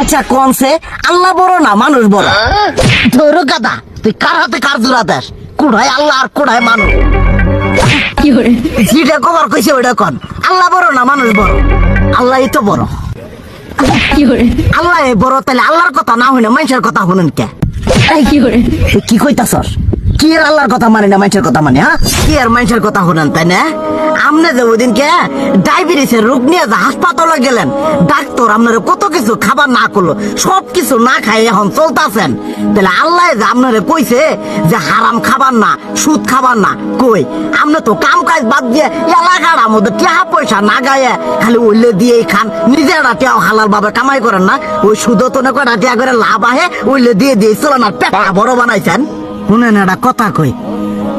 আচ্ছা কোনছে আল্লাহ বড় না মানুষ বড়? ধরো গাদা, তুই কার হাতে কার জোড়া দেশ? কোড়ায় আল্লাহ আর কোড়ায় মানুষ। যেটা কবার কইছে ওইটা কন। আল্লাহ বড় না মানুষ বড়? আল্লাহ তো বড়। আল্লাহ বড়, তাহলে আল্লাহর কথা না হইনা মানুষের কথা শুনেন কে? কি কইতাছস? কি আর আল্লাহর কথা মানে না মানুষের কথা মানে? হ্যাঁ, কি আর মানুষের কথা শুনেন তাই না? আমনে যে ওই দিনকে ডায়াবেটিসের রোগ নিয়ে যে হাসপাতালে গেলেন, ডাক্তার আপনার কত কিছু খাবার না করলো, সব কিছু না খাই এখন চলতেছেন। তাহলে আল্লাহ যে আপনারে কইছে যে হারাম খাবার না, সুদ খাবার না, কই আপনি তো কাম কাজ বাদ দিয়ে এলাকার মধ্যে টাকা পয়সা না গায়ে খালি ওইলে দিয়েই খান, নিজেরা টেও হালাল ভাবে কামাই করেন না, ওই সুদও তো না কয়টা টিয়া করে লাভ আহে ওইলে দিয়ে দিয়ে চলেন আর পেটা বড় বানাইছেন। শুনেন একটা কথা কই,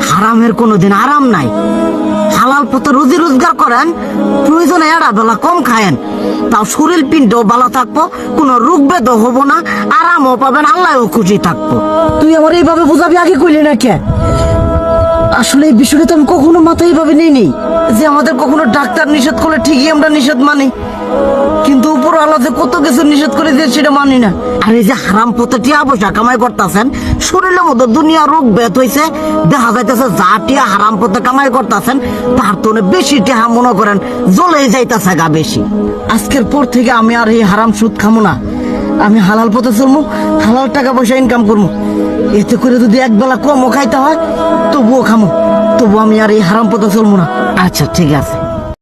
হারামের কোনোদিন আরাম নাই। হালাল পথে রুজি রোজগার করেন, প্রয়োজনে এড়া বেলা কম খায়েন, তাও শরীর পিণ্ডও ভালো থাকবো, কোনো রোগ বেদও হবো না, আরামও পাবেন, আল্লাহও খুশি থাকবো। তুই আমার এইভাবে বুঝাবি আগে কইলি না কে? আসলে এই বিষয়টা তো আমি কখনো মাথায় এইভাবে নিইনি যে আমাদের কখনো ডাক্তার নিষেধ করলে ঠিকই আমরা নিষেধ মানি, কিন্তু উপর আল্লাহ যে কত কিছু নিষেধ করে দিয়ে সেটা মানি না। আর এই যে হারাম পথে টিয়া পয়সা কামাই করতেছেন, শরীরের মধ্যে দুনিয়া রোগ বেত হয়েছে, দেখা যাইতেছে যা টিয়া হারাম পথে কামাই করতেছেন তার তো বেশি টিয়া মনে করেন জ্বলে যাইতেছে গা বেশি। আজকের পর থেকে আমি আর এই হারাম সুদ খামো না, আমি হালাল পথে চলবো, হালাল টাকা পয়সা ইনকাম করবো। এতে করে যদি একবেলা কমও খাইতে হয় তবুও খামো, তবু আমি আর এই হারাম পথে চলবো না। আচ্ছা ঠিক আছে।